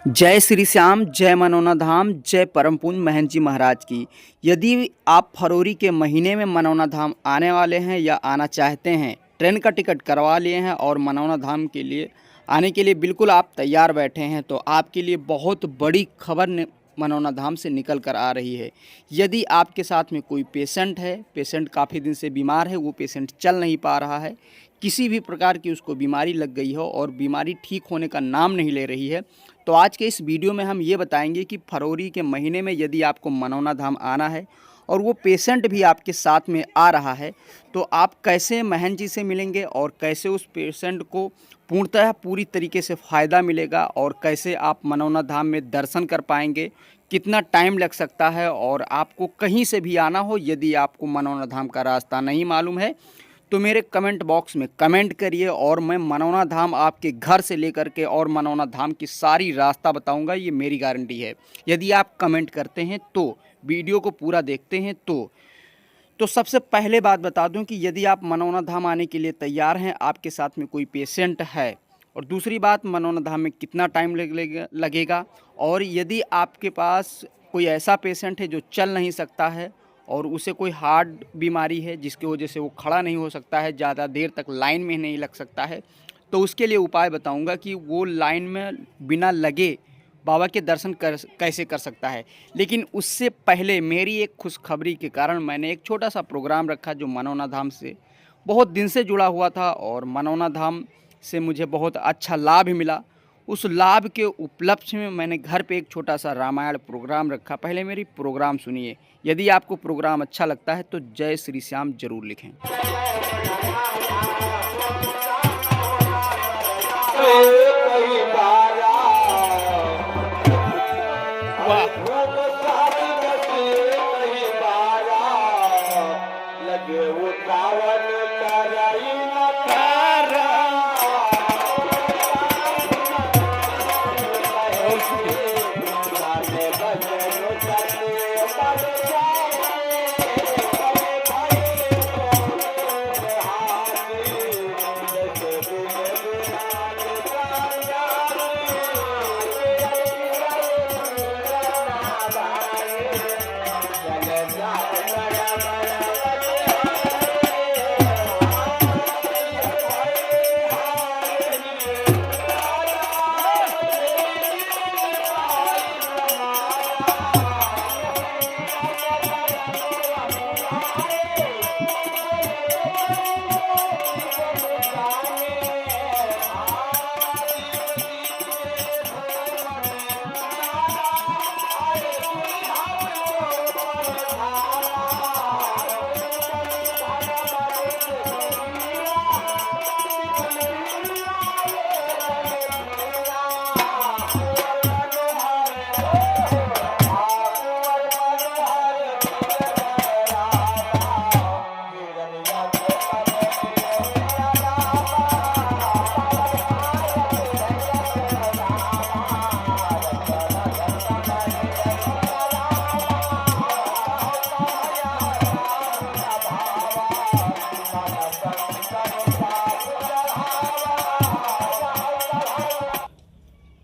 जय श्री श्याम, जय मनौना धाम, जय परम पूज्य महंत जी महाराज की। यदि आप फरवरी के महीने में मनौना धाम आने वाले हैं या आना चाहते हैं, ट्रेन का टिकट करवा लिए हैं और मनौना धाम के लिए आने के लिए बिल्कुल आप तैयार बैठे हैं, तो आपके लिए बहुत बड़ी खबर मनौना धाम से निकल कर आ रही है। यदि आपके साथ में कोई पेशेंट है, पेशेंट काफ़ी दिन से बीमार है, वो पेशेंट चल नहीं पा रहा है, किसी भी प्रकार की उसको बीमारी लग गई हो और बीमारी ठीक होने का नाम नहीं ले रही है, तो आज के इस वीडियो में हम ये बताएंगे कि फरवरी के महीने में यदि आपको मनौना धाम आना है और वो पेशेंट भी आपके साथ में आ रहा है, तो आप कैसे महंत जी से मिलेंगे और कैसे उस पेशेंट को पूर्णतः पूरी तरीके से फ़ायदा मिलेगा और कैसे आप मनौना धाम में दर्शन कर पाएंगे, कितना टाइम लग सकता है। और आपको कहीं से भी आना हो, यदि आपको मनौना धाम का रास्ता नहीं मालूम है तो मेरे कमेंट बॉक्स में कमेंट करिए और मैं मनौना धाम आपके घर से लेकर के और मनौना धाम की सारी रास्ता बताऊंगा, ये मेरी गारंटी है। यदि आप कमेंट करते हैं तो, वीडियो को पूरा देखते हैं तो सबसे पहले बात बता दूं कि यदि आप मनौना धाम आने के लिए तैयार हैं, आपके साथ में कोई पेशेंट है, और दूसरी बात मनौना धाम में कितना टाइम लगेगा, और यदि आपके पास कोई ऐसा पेशेंट है जो चल नहीं सकता है और उसे कोई हार्ट बीमारी है जिसकी वजह से वो खड़ा नहीं हो सकता है, ज़्यादा देर तक लाइन में नहीं लग सकता है, तो उसके लिए उपाय बताऊंगा कि वो लाइन में बिना लगे बाबा के दर्शन कैसे कर सकता है। लेकिन उससे पहले मेरी एक खुशखबरी के कारण मैंने एक छोटा सा प्रोग्राम रखा जो मनौना धाम से बहुत दिन से जुड़ा हुआ था और मनौना धाम से मुझे बहुत अच्छा लाभ मिला। उस लाभ के उपलक्ष्य में मैंने घर पे एक छोटा सा रामायण प्रोग्राम रखा। पहले मेरी प्रोग्राम सुनिए। यदि आपको प्रोग्राम अच्छा लगता है तो जय श्री श्याम जरूर लिखें।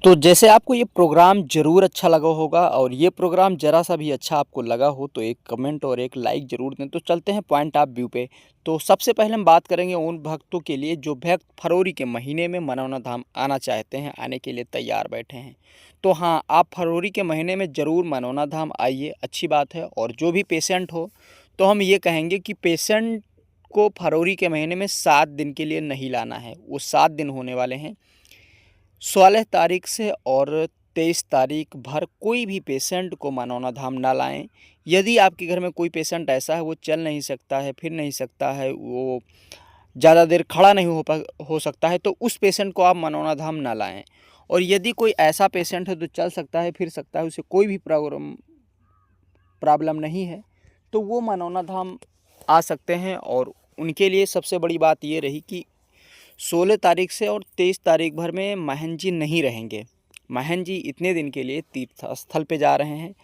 तो जैसे आपको ये प्रोग्राम ज़रूर अच्छा लगा होगा और ये प्रोग्राम ज़रा सा भी अच्छा आपको लगा हो तो एक कमेंट और एक लाइक ज़रूर दें। तो चलते हैं पॉइंट ऑफ व्यू पे। तो सबसे पहले हम बात करेंगे उन भक्तों के लिए जो भक्त फरवरी के महीने में मनौना धाम आना चाहते हैं, आने के लिए तैयार बैठे हैं। तो हाँ, आप फरवरी के महीने में ज़रूर मनौना धाम आइए, अच्छी बात है। और जो भी पेशेंट हो तो हम ये कहेंगे कि पेशेंट को फरवरी के महीने में 7 दिन के लिए नहीं लाना है। वो 7 दिन होने वाले हैं 16 तारीख से और 23 तारीख भर कोई भी पेशेंट को मनौना धाम ना लाएं। यदि आपके घर में कोई पेशेंट ऐसा है वो चल नहीं सकता है, फिर नहीं सकता है, वो ज़्यादा देर खड़ा नहीं हो सकता है, तो उस पेशेंट को आप मनौना धाम ना लाएं। और यदि कोई ऐसा पेशेंट है तो चल सकता है, फिर सकता है, उसे कोई भी प्रॉब्लम नहीं है, तो वो मनौना धाम आ सकते हैं। और उनके लिए सबसे बड़ी बात ये रही कि 16 तारीख से और 23 तारीख भर में महंत जी नहीं रहेंगे। महंत जी इतने दिन के लिए तीर्थ स्थल पे जा रहे हैं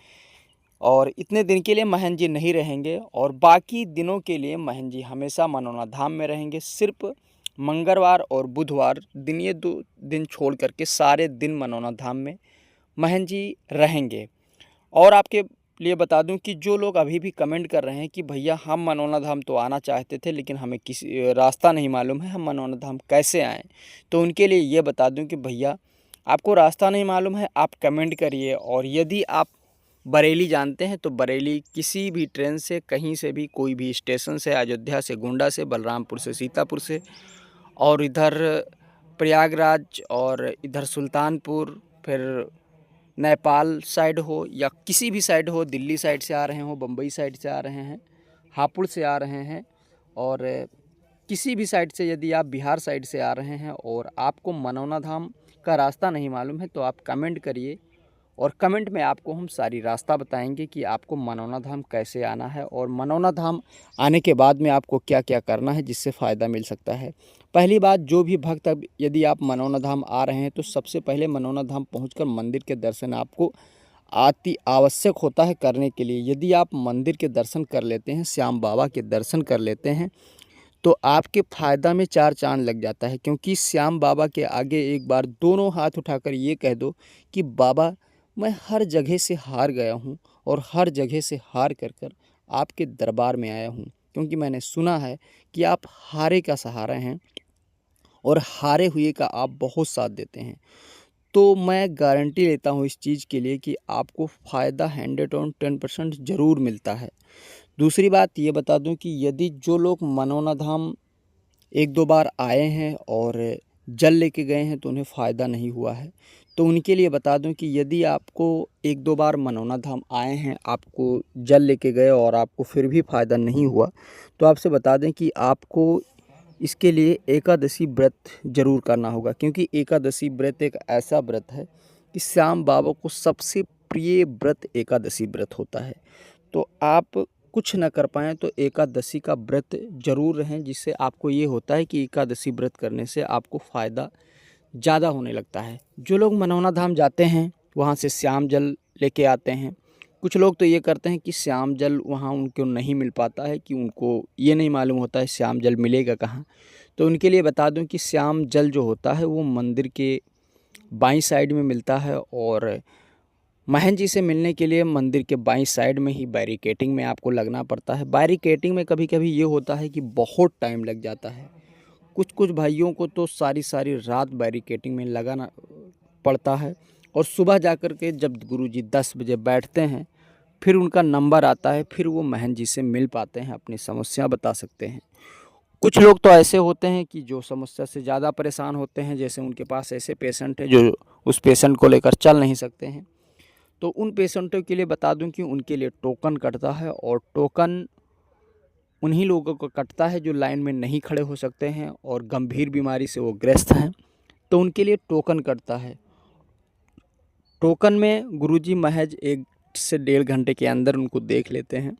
और इतने दिन के लिए महंत जी नहीं रहेंगे, और बाकी दिनों के लिए महंत जी हमेशा मनौना धाम में रहेंगे। सिर्फ मंगलवार और बुधवार दिन, ये 2 दिन छोड़ करके सारे दिन मनौना धाम में महन जी रहेंगे। और आपके लिए बता दूं कि जो लोग अभी भी कमेंट कर रहे हैं कि भैया हम मनौना धाम तो आना चाहते थे लेकिन हमें किसी रास्ता नहीं मालूम है, हम मनौना धाम कैसे आएँ? तो उनके लिए ये बता दूं कि भैया आपको रास्ता नहीं मालूम है, आप कमेंट करिए। और यदि आप बरेली जानते हैं तो बरेली किसी भी ट्रेन से, कहीं से भी, कोई भी स्टेशन से, अयोध्या से, गोंडा से, बलरामपुर से, सीतापुर से, और इधर प्रयागराज और इधर सुल्तानपुर, फिर नेपाल साइड हो या किसी भी साइड हो, दिल्ली साइड से आ रहे हो, बम्बई साइड से आ रहे हैं, हापुड़ से आ रहे हैं, और किसी भी साइड से, यदि आप बिहार साइड से आ रहे हैं और आपको मनौना धाम का रास्ता नहीं मालूम है तो आप कमेंट करिए, और कमेंट में आपको हम सारी रास्ता बताएंगे कि आपको मनौना धाम कैसे आना है और मनौना धाम आने के बाद में आपको क्या क्या करना है जिससे फ़ायदा मिल सकता है। पहली बात, जो भी भक्त अब यदि आप मनौना धाम आ रहे हैं तो सबसे पहले मनौना धाम पहुंचकर मंदिर के दर्शन आपको अति आवश्यक होता है करने के लिए। यदि आप मंदिर के दर्शन कर लेते हैं, श्याम बाबा के दर्शन कर लेते हैं, तो आपके फ़ायदा में चार चांद लग जाता है। क्योंकि श्याम बाबा के आगे एक बार दोनों हाथ उठाकर ये कह दो कि बाबा मैं हर जगह से हार गया हूँ और हर जगह से हार कर कर आपके दरबार में आया हूँ, क्योंकि मैंने सुना है कि आप हारे का सहारा हैं और हारे हुए का आप बहुत साथ देते हैं। तो मैं गारंटी लेता हूँ इस चीज़ के लिए कि आपको फ़ायदा 110% ज़रूर मिलता है। दूसरी बात ये बता दूं कि यदि जो लोग मनौना धाम एक दो बार आए हैं और जल लेके गए हैं तो उन्हें फ़ायदा नहीं हुआ है, तो उनके लिए बता दूं कि यदि आपको एक दो बार मनौना धाम आए हैं, आपको जल लेके गए और आपको फिर भी फ़ायदा नहीं हुआ, तो आपसे बता दें कि आपको इसके लिए एकादशी व्रत ज़रूर करना होगा। क्योंकि एकादशी व्रत एक ऐसा व्रत है कि श्याम बाबा को सबसे प्रिय व्रत एकादशी व्रत होता है। तो आप कुछ न कर पाएँ तो एकादशी का व्रत ज़रूर रहें, जिससे आपको ये होता है कि एकादशी व्रत करने से आपको फ़ायदा ज़्यादा होने लगता है। जो लोग मनौना धाम जाते हैं वहाँ से श्याम जल लेके आते हैं। कुछ लोग तो ये करते हैं कि श्याम जल वहाँ उनको नहीं मिल पाता है, कि उनको ये नहीं मालूम होता है श्याम जल मिलेगा कहाँ। तो उनके लिए बता दूं कि श्याम जल जो होता है वो मंदिर के बाईं साइड में मिलता है, और महन जी से मिलने के लिए मंदिर के बाईं साइड में ही बैरिकेटिंग में आपको लगना पड़ता है। बैरिकेटिंग में कभी कभी ये होता है कि बहुत टाइम लग जाता है। कुछ कुछ भाइयों को तो सारी सारी रात बैरिकेटिंग में लगाना पड़ता है, और सुबह जाकर के जब गुरुजी 10 बजे बैठते हैं फिर उनका नंबर आता है, फिर वो महन जी से मिल पाते हैं, अपनी समस्या बता सकते हैं। कुछ लोग तो ऐसे होते हैं कि जो समस्या से ज़्यादा परेशान होते हैं, जैसे उनके पास ऐसे पेशेंट हैं जो उस पेशेंट को लेकर चल नहीं सकते हैं, तो उन पेशेंटों के लिए बता दूं कि उनके लिए टोकन कटता है, और टोकन उन्हीं लोगों को कटता है जो लाइन में नहीं खड़े हो सकते हैं और गंभीर बीमारी से वो ग्रस्त हैं, तो उनके लिए टोकन कटता है। टोकन में गुरुजी महज 1 से 1.5 घंटे के अंदर उनको देख लेते हैं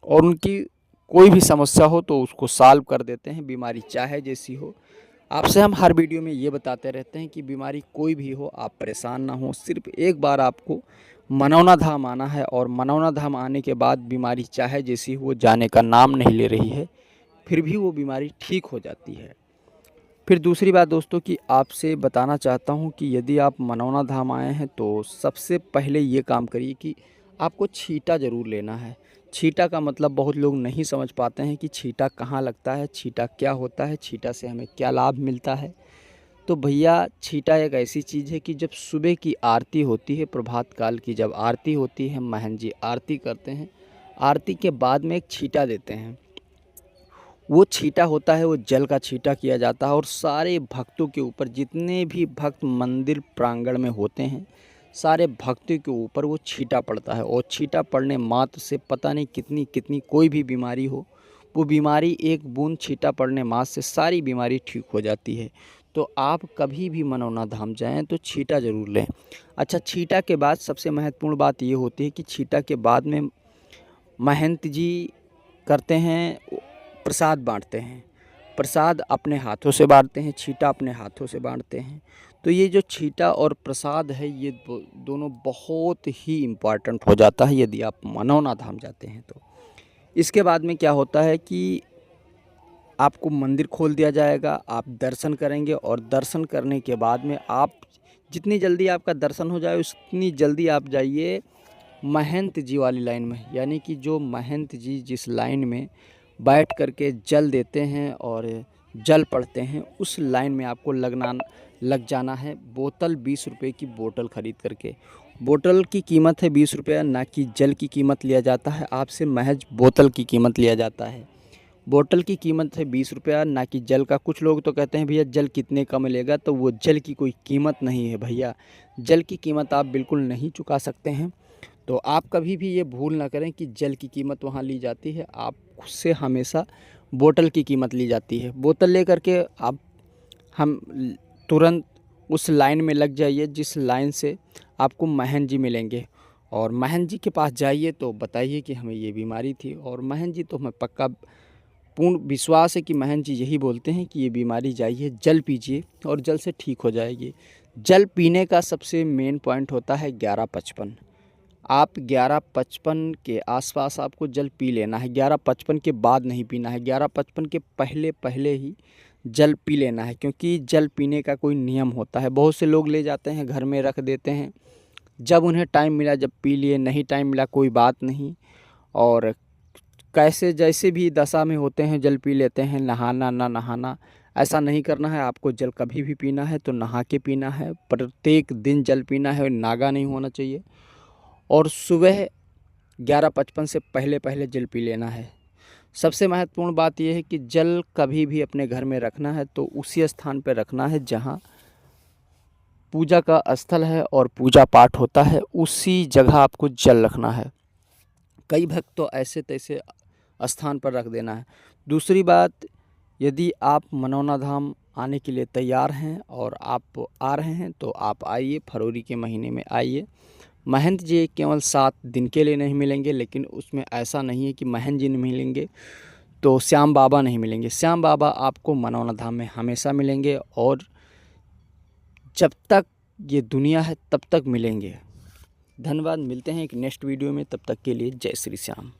और उनकी कोई भी समस्या हो तो उसको सॉल्व कर देते हैं, बीमारी चाहे जैसी हो। आपसे हम हर वीडियो में ये बताते रहते हैं कि बीमारी कोई भी हो आप परेशान ना हो, सिर्फ एक बार आपको मनौना धाम आना है, और मनौना धाम आने के बाद बीमारी चाहे जैसी हो, जाने का नाम नहीं ले रही है, फिर भी वो बीमारी ठीक हो जाती है। फिर दूसरी बात दोस्तों कि आपसे बताना चाहता हूँ कि यदि आप मनौना धाम आए हैं तो सबसे पहले ये काम करिए कि आपको छींटा ज़रूर लेना है। छींटा का मतलब बहुत लोग नहीं समझ पाते हैं कि छींटा कहाँ लगता है, छींटा क्या होता है, छींटा से हमें क्या लाभ मिलता है। तो भैया छींटा एक ऐसी चीज़ है कि जब सुबह की आरती होती है, प्रभात काल की जब आरती होती है, महन जी आरती करते हैं, आरती के बाद में एक छींटा देते हैं। वो छींटा होता है, वो जल का छींटा किया जाता है, और सारे भक्तों के ऊपर, जितने भी भक्त मंदिर प्रांगण में होते हैं, सारे भक्तों के ऊपर वो छींटा पड़ता है। और छींटा पड़ने मात्र से पता नहीं कितनी कितनी कोई भी बीमारी हो, वो बीमारी एक बूंद छींटा पड़ने मात्र से सारी बीमारी ठीक हो जाती है। तो आप कभी भी मनौना धाम जाएं तो छींटा ज़रूर लें। अच्छा, छींटा के बाद सबसे महत्वपूर्ण बात ये होती है कि छींटा के बाद में महंत जी करते हैं, प्रसाद बांटते हैं। प्रसाद अपने हाथों से बांटते हैं, छींटा अपने हाथों से बांटते हैं। तो ये जो छींटा और प्रसाद है, ये दोनों बहुत ही इम्पॉर्टेंट हो जाता है यदि आप मनौना धाम जाते हैं तो। इसके बाद में क्या होता है कि आपको मंदिर खोल दिया जाएगा, आप दर्शन करेंगे, और दर्शन करने के बाद में आप जितनी जल्दी आपका दर्शन हो जाए उतनी जल्दी आप जाइए महंत जी वाली लाइन में, यानी कि जो महंत जी जिस लाइन में बैठ करके जल देते हैं और जल पढ़ते हैं उस लाइन में आपको लग जाना है। बोतल 20 रुपये की बोतल ख़रीद करके, बोतल की कीमत है 20 रुपये, ना कि जल की कीमत लिया जाता है आपसे, महज बोतल की कीमत लिया जाता है। बोतल की कीमत है 20 रुपया, ना कि जल का। कुछ लोग तो कहते हैं भैया जल कितने का मिलेगा, तो वो जल की कोई कीमत नहीं है भैया, जल की कीमत आप बिल्कुल नहीं चुका सकते हैं। तो आप कभी भी ये भूल ना करें कि जल की कीमत वहाँ ली जाती है, आप उससे हमेशा बोतल की कीमत ली जाती है। बोतल ले करके आप हम तुरंत उस लाइन में लग जाइए जिस लाइन से आपको महंत जी मिलेंगे, और महंत जी के पास जाइए तो बताइए कि हमें ये बीमारी थी, और महंत जी तो हमें पक्का पूर्ण विश्वास है कि महंत जी यही बोलते हैं कि ये बीमारी जाइए जल पीजिए और जल से ठीक हो जाएगी। जल पीने का सबसे मेन पॉइंट होता है 11:55। आप 11:55 के आसपास आपको जल पी लेना है, 11:55 के बाद नहीं पीना है, 11:55 के पहले पहले ही जल पी लेना है, क्योंकि जल पीने का कोई नियम होता है। बहुत से लोग ले जाते हैं घर में रख देते हैं, जब उन्हें टाइम मिला जब पी लिए, नहीं टाइम मिला कोई बात नहीं, और कैसे जैसे भी दशा में होते हैं जल पी लेते हैं, नहाना ना नहाना ऐसा नहीं करना है। आपको जल कभी भी पीना है तो नहा के पीना है, प्रत्येक दिन जल पीना है, नागा नहीं होना चाहिए, और सुबह 11:55 से पहले पहले जल पी लेना है। सबसे महत्वपूर्ण बात यह है कि जल कभी भी अपने घर में रखना है तो उसी स्थान पर रखना है जहाँ पूजा का स्थल है और पूजा पाठ होता है, उसी जगह आपको जल रखना है। कई भक्त तो ऐसे तैसे स्थान पर रख देना है। दूसरी बात, यदि आप मनौना धाम आने के लिए तैयार हैं और आप आ रहे हैं तो आप आइए, फरवरी के महीने में आइए। महंत जी केवल 7 दिन के लिए नहीं मिलेंगे, लेकिन उसमें ऐसा नहीं है कि महंत जी नहीं मिलेंगे तो श्याम बाबा नहीं मिलेंगे। श्याम बाबा आपको मनौना धाम में हमेशा मिलेंगे, और जब तक ये दुनिया है तब तक मिलेंगे। धन्यवाद, मिलते हैं एक नेक्स्ट वीडियो में, तब तक के लिए जय श्री श्याम।